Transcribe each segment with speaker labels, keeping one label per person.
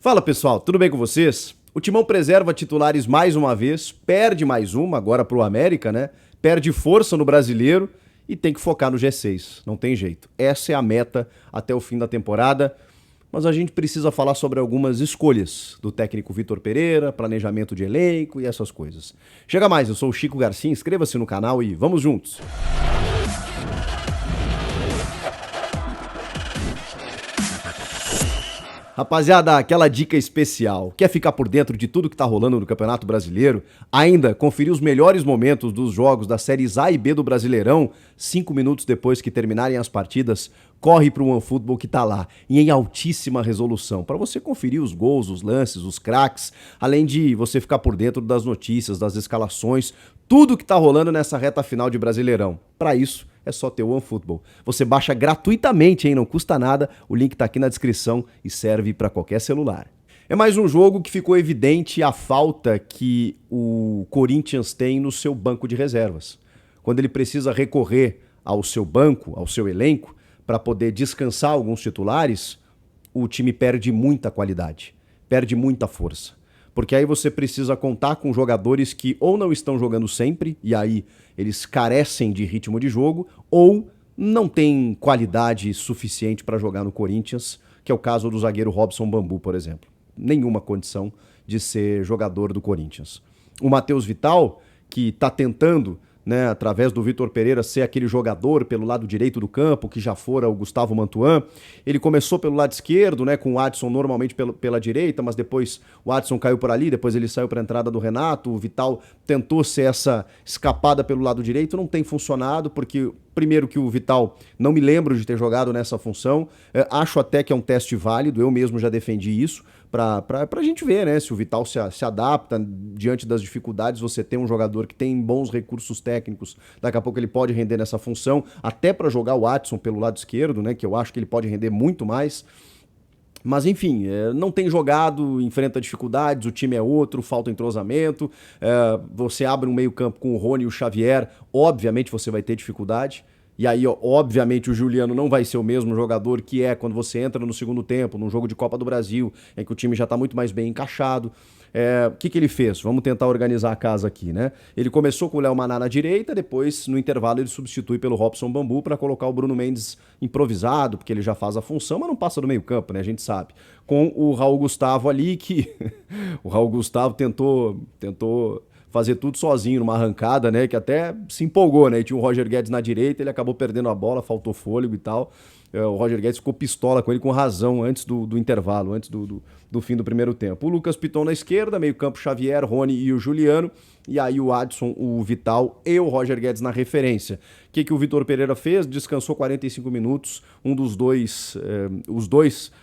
Speaker 1: Fala pessoal, tudo bem com vocês? O Timão preserva titulares mais uma vez, perde mais uma agora pro América, né? Perde força no Brasileiro e tem que focar no G6, não tem jeito. Essa é a meta até o fim da temporada, mas a gente precisa falar sobre algumas escolhas do técnico Vitor Pereira, planejamento de elenco e essas coisas. Chega mais, eu sou o Chico Garcia, inscreva-se no canal e vamos juntos! Rapaziada, aquela dica especial. Quer ficar por dentro de tudo que tá rolando no Campeonato Brasileiro? Ainda conferir os melhores momentos dos jogos das séries A e B do Brasileirão? 5 minutos depois que terminarem as partidas, corre pro OneFootball que tá lá, e em altíssima resolução, para você conferir os gols, os lances, os craques, além de você ficar por dentro das notícias, das escalações, tudo que tá rolando nessa reta final de Brasileirão. Para isso, é só ter o OneFootball. Você baixa gratuitamente, hein? Não custa nada, o link tá aqui na descrição e serve para qualquer celular. É mais um jogo que ficou evidente a falta que o Corinthians tem no seu banco de reservas. Quando ele precisa recorrer ao seu banco, ao seu elenco, para poder descansar alguns titulares, o time perde muita qualidade, perde muita força. Porque aí você precisa contar com jogadores que ou não estão jogando sempre, e aí eles carecem de ritmo de jogo, ou não têm qualidade suficiente para jogar no Corinthians, que é o caso do zagueiro Robson Bambu, por exemplo. Nenhuma condição de ser jogador do Corinthians. O Matheus Vital, que está tentando, né, através do Vitor Pereira, ser aquele jogador pelo lado direito do campo, que já fora o Gustavo Mantuan. Ele começou pelo lado esquerdo, né, com o Adson normalmente pela direita, mas depois o Adson caiu por ali, depois ele saiu para a entrada do Renato. O Vital tentou ser essa escapada pelo lado direito, não tem funcionado, porque primeiro que o Vital não me lembro de ter jogado nessa função, acho até que é um teste válido, eu mesmo já defendi isso, pra gente ver, né, se o Vital se adapta diante das dificuldades. Você tem um jogador que tem bons recursos técnicos, daqui a pouco ele pode render nessa função, até para jogar o Adson pelo lado esquerdo, né, que eu acho que ele pode render muito mais. Mas enfim, não tem jogado, enfrenta dificuldades, o time é outro, falta entrosamento, você abre um meio campo com o Rony e o Xavier, obviamente você vai ter dificuldade. E aí, obviamente, o Juliano não vai ser o mesmo jogador que é quando você entra no segundo tempo, num jogo de Copa do Brasil, em que o time já está muito mais bem encaixado. O que ele fez? Vamos tentar organizar a casa aqui, né? Ele começou com o Léo Maná na direita, depois, no intervalo, ele substitui pelo Robson Bambu para colocar o Bruno Mendes improvisado, porque ele já faz a função, mas não passa do meio campo, né? A gente sabe. Com o Raul Gustavo ali, que o Raul Gustavo tentou fazer tudo sozinho numa arrancada, né, que até se empolgou, né, e tinha o Roger Guedes na direita, ele acabou perdendo a bola, faltou fôlego e tal. O Roger Guedes ficou pistola com ele com razão antes do intervalo, antes do fim do primeiro tempo. O Lucas Piton na esquerda, meio campo Xavier, Rony e o Juliano, e aí o Adson, o Vital e o Roger Guedes na referência. O que o Vitor Pereira fez? Descansou 45 minutos,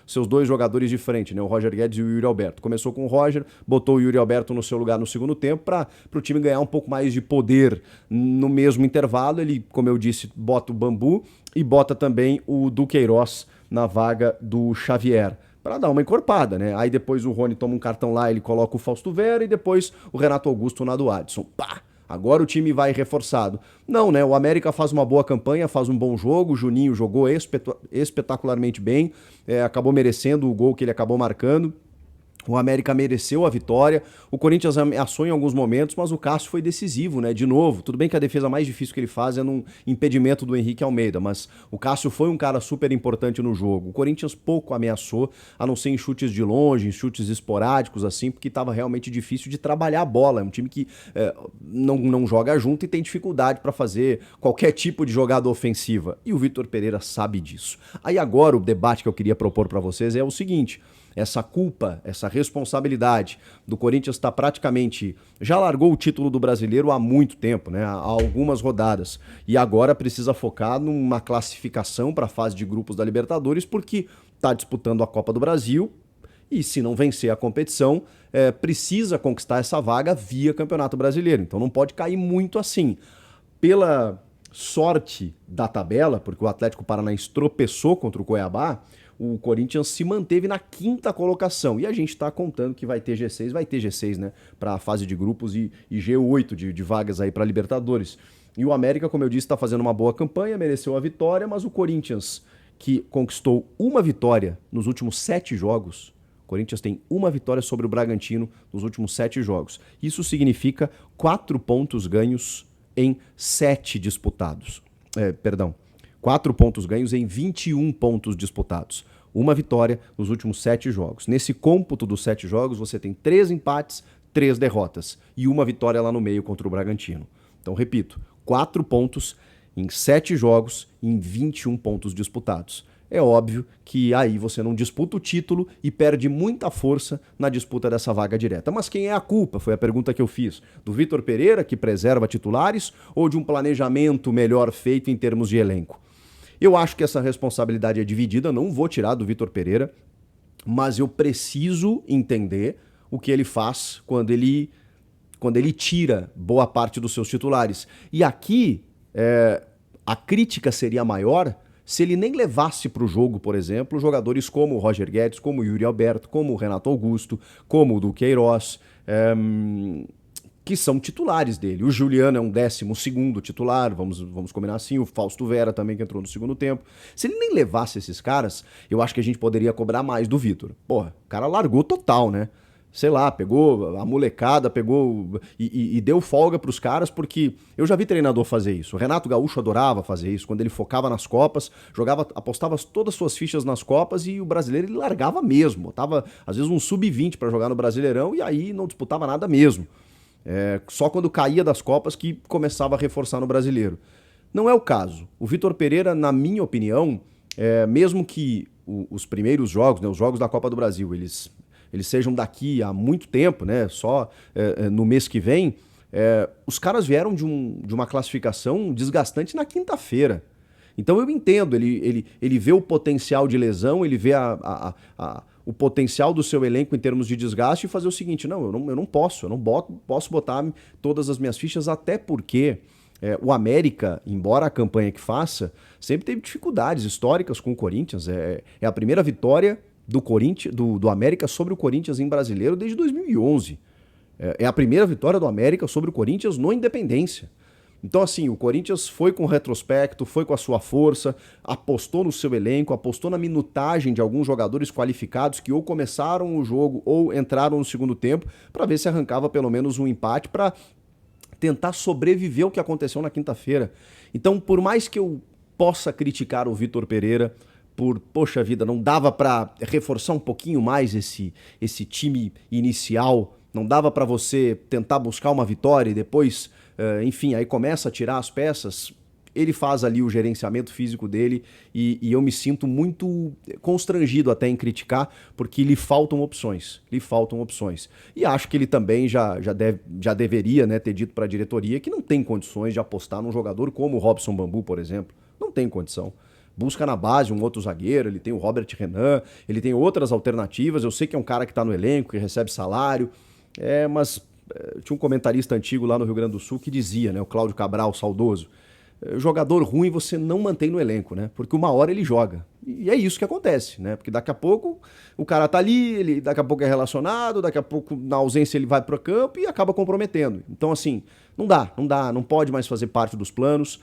Speaker 1: seus dois jogadores de frente, né, o Roger Guedes e o Yuri Alberto. Começou com o Roger, botou o Yuri Alberto no seu lugar no segundo tempo para o time ganhar um pouco mais de poder no mesmo intervalo. Ele, como eu disse, bota o Bambu e bota também o Duqueiroz na vaga do Xavier, para dar uma encorpada, né? Aí depois o Rony toma um cartão lá, ele coloca o Fausto Vera e depois o Renato Augusto na do Adson. Pá! Agora o time vai reforçado. Não, né? O América faz uma boa campanha, faz um bom jogo, o Juninho jogou espetacularmente bem, acabou merecendo o gol que ele acabou marcando. O América mereceu a vitória, o Corinthians ameaçou em alguns momentos, mas o Cássio foi decisivo, né? De novo, tudo bem que a defesa mais difícil que ele faz é num impedimento do Henrique Almeida, mas o Cássio foi um cara super importante no jogo. O Corinthians pouco ameaçou, a não ser em chutes de longe, em chutes esporádicos, assim, porque estava realmente difícil de trabalhar a bola. É um time que não joga junto e tem dificuldade para fazer qualquer tipo de jogada ofensiva. E o Vitor Pereira sabe disso. Aí agora o debate que eu queria propor para vocês é o seguinte: essa culpa, essa responsabilidade do Corinthians já largou o título do Brasileiro há muito tempo, né? Há algumas rodadas. E agora precisa focar numa classificação para a fase de grupos da Libertadores, porque está disputando a Copa do Brasil e, se não vencer a competição, precisa conquistar essa vaga via Campeonato Brasileiro. Então não pode cair muito assim. Pela sorte da tabela, porque o Atlético Paranaense tropeçou contra o Cuiabá, o Corinthians se manteve na 5ª colocação. E a gente está contando que vai ter G6, né? Para a fase de grupos e G8 de vagas aí para Libertadores. E o América, como eu disse, está fazendo uma boa campanha, mereceu a vitória, mas o Corinthians, que conquistou uma vitória nos últimos 7 jogos, O Corinthians tem uma vitória sobre o Bragantino nos últimos 7 jogos. Isso significa 4 pontos ganhos em 7 disputados. 4 pontos ganhos em 21 pontos disputados. Uma vitória nos últimos 7 jogos. Nesse cômputo dos 7 jogos, você tem 3 empates, 3 derrotas e uma vitória lá no meio contra o Bragantino. Então, repito, 4 pontos em 7 jogos em 21 pontos disputados. É óbvio que aí você não disputa o título e perde muita força na disputa dessa vaga direta. Mas quem é a culpa? Foi a pergunta que eu fiz. Do Vitor Pereira, que preserva titulares, ou de um planejamento melhor feito em termos de elenco? Eu acho que essa responsabilidade é dividida, não vou tirar do Vitor Pereira, mas eu preciso entender o que ele faz quando ele tira boa parte dos seus titulares. E aqui a crítica seria maior se ele nem levasse para o jogo, por exemplo, jogadores como o Roger Guedes, como o Yuri Alberto, como o Renato Augusto, como o Duqueiroz, que são titulares dele. O Juliano é um 12º titular, vamos combinar assim, o Fausto Vera também, que entrou no segundo tempo. Se ele nem levasse esses caras, eu acho que a gente poderia cobrar mais do Vitor. Porra, o cara largou total, né? Sei lá, pegou a molecada, pegou e deu folga pros caras, porque eu já vi treinador fazer isso. O Renato Gaúcho adorava fazer isso, quando ele focava nas Copas, apostava todas as suas fichas nas Copas e o brasileiro ele largava mesmo. Botava, às vezes, um sub-20 para jogar no Brasileirão e aí não disputava nada mesmo. Só quando caía das Copas que começava a reforçar no brasileiro. Não é o caso. O Vitor Pereira, na minha opinião, mesmo que os primeiros jogos, né, os jogos da Copa do Brasil, eles sejam daqui há muito tempo, né, só no mês que vem, os caras vieram de uma classificação desgastante na quinta-feira. Então eu entendo, ele vê o potencial de lesão, ele vê o potencial do seu elenco em termos de desgaste e fazer o seguinte, eu não posso botar todas as minhas fichas, até porque o América, embora a campanha que faça, sempre teve dificuldades históricas com o Corinthians. É a primeira vitória do América sobre o Corinthians em Brasileiro desde 2011. É a primeira vitória do América sobre o Corinthians no Independência. Então, assim, o Corinthians foi com retrospecto, foi com a sua força, apostou no seu elenco, apostou na minutagem de alguns jogadores qualificados que ou começaram o jogo ou entraram no segundo tempo para ver se arrancava pelo menos um empate para tentar sobreviver ao que aconteceu na quinta-feira. Então, por mais que eu possa criticar o Vitor Pereira poxa vida, não dava para reforçar um pouquinho mais esse time inicial, não dava para você tentar buscar uma vitória e depois, enfim, aí começa a tirar as peças. Ele faz ali o gerenciamento físico dele e eu me sinto muito constrangido até em criticar, porque lhe faltam opções. E acho que ele também já deveria, né, ter dito para a diretoria que não tem condições de apostar num jogador como o Robson Bambu, por exemplo. Não tem condição. Busca na base um outro zagueiro, ele tem o Robert Renan, ele tem outras alternativas. Eu sei que é um cara que está no elenco, que recebe salário, mas tinha um comentarista antigo lá no Rio Grande do Sul que dizia, né, o Cláudio Cabral, saudoso, jogador ruim você não mantém no elenco, né? Porque uma hora ele joga. E é isso que acontece, né? Porque daqui a pouco o cara tá ali, daqui a pouco é relacionado, daqui a pouco na ausência ele vai pro campo e acaba comprometendo. Então, assim, não pode mais fazer parte dos planos.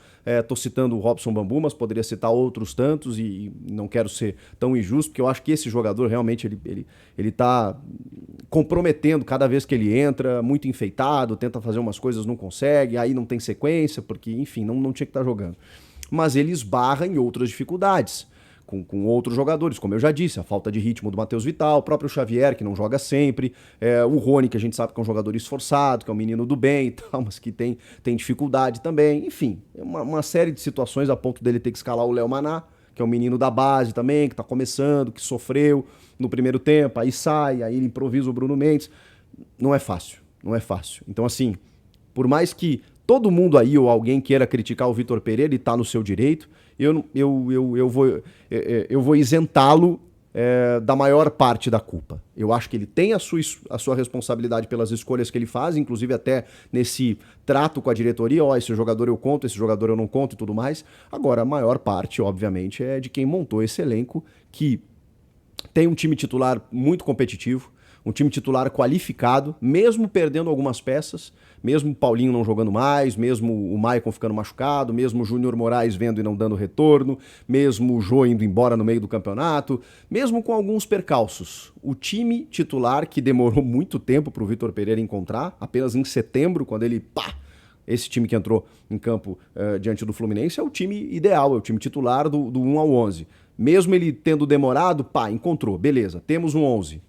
Speaker 1: Tô citando o Robson Bambu, mas poderia citar outros tantos e não quero ser tão injusto, porque eu acho que esse jogador realmente ele tá comprometendo cada vez que ele entra, muito enfeitado, tenta fazer umas coisas, não consegue, aí não tem sequência, porque, enfim, não tinha que estar jogando. Mas ele esbarra em outras dificuldades, com outros jogadores, como eu já disse, a falta de ritmo do Matheus Vital, o próprio Xavier, que não joga sempre, o Rony, que a gente sabe que é um jogador esforçado, que é um menino do bem e tal, mas que tem dificuldade também. Enfim, uma série de situações a ponto dele ter que escalar o Léo Maná, que é um menino da base também, que tá começando, que sofreu no primeiro tempo, aí sai, aí ele improvisa o Bruno Mendes. Não é fácil. Então, assim, por mais que todo mundo aí ou alguém queira criticar o Vitor Pereira, ele tá no seu direito, eu vou isentá-lo da maior parte da culpa. Eu acho que ele tem a sua responsabilidade pelas escolhas que ele faz, inclusive até nesse trato com a diretoria, esse jogador eu conto, esse jogador eu não conto e tudo mais. Agora, a maior parte, obviamente, é de quem montou esse elenco, que tem um time titular muito competitivo, um time titular qualificado, mesmo perdendo algumas peças, mesmo o Paulinho não jogando mais, mesmo o Maicon ficando machucado, mesmo o Júnior Moraes vendo e não dando retorno, mesmo o Jô indo embora no meio do campeonato, mesmo com alguns percalços. O time titular, que demorou muito tempo para o Vitor Pereira encontrar, apenas em setembro, quando ele, esse time que entrou em campo diante do Fluminense, é o time ideal, é o time titular do 1 ao 11. Mesmo ele tendo demorado, encontrou, beleza, temos um 11.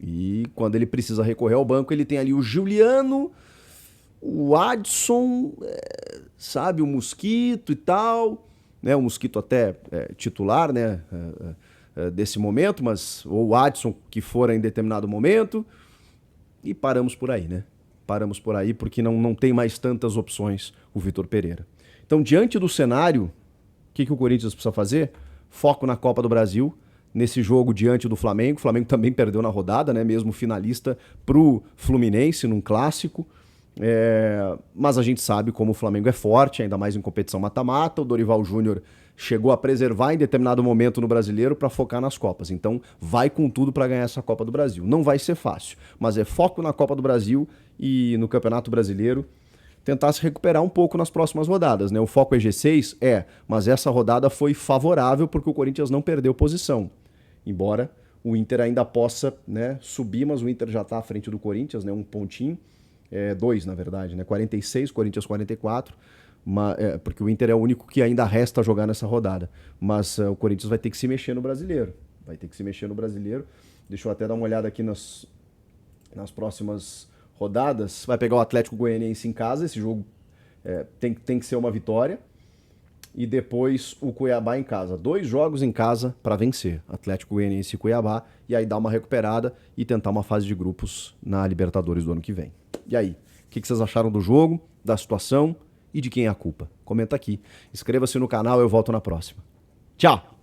Speaker 1: E quando ele precisa recorrer ao banco, ele tem ali o Juliano, o Adson, sabe, o Mosquito e tal, né? O Mosquito até titular, né? Desse momento, mas ou o Adson que fora em determinado momento. E paramos por aí, né? Paramos por aí porque não tem mais tantas opções o Vitor Pereira. Então, diante do cenário, o que o Corinthians precisa fazer? Foco na Copa do Brasil, nesse jogo diante do Flamengo. O Flamengo também perdeu na rodada, né? Mesmo finalista pro Fluminense num clássico. Mas a gente sabe como o Flamengo é forte, ainda mais em competição mata-mata. O Dorival Júnior chegou a preservar em determinado momento no Brasileiro para focar nas Copas. Então vai com tudo para ganhar essa Copa do Brasil. Não vai ser fácil, mas é foco na Copa do Brasil e no Campeonato Brasileiro tentar se recuperar um pouco nas próximas rodadas, né? O foco é G6? Mas essa rodada foi favorável porque o Corinthians não perdeu posição. Embora o Inter ainda possa, né, subir, mas o Inter já está à frente do Corinthians, né, um pontinho, 2 na verdade, né, 46, Corinthians 44, porque o Inter é o único que ainda resta jogar nessa rodada. Mas o Corinthians vai ter que se mexer no Brasileiro. Deixa eu até dar uma olhada aqui nas próximas rodadas. Vai pegar o Atlético Goianiense em casa, esse jogo tem que ser uma vitória. E depois o Cuiabá em casa. 2 jogos em casa para vencer. Atlético Goianiense e Cuiabá. E aí dar uma recuperada e tentar uma fase de grupos na Libertadores do ano que vem. E aí, o que vocês acharam do jogo, da situação e de quem é a culpa? Comenta aqui. Inscreva-se no canal, eu volto na próxima. Tchau!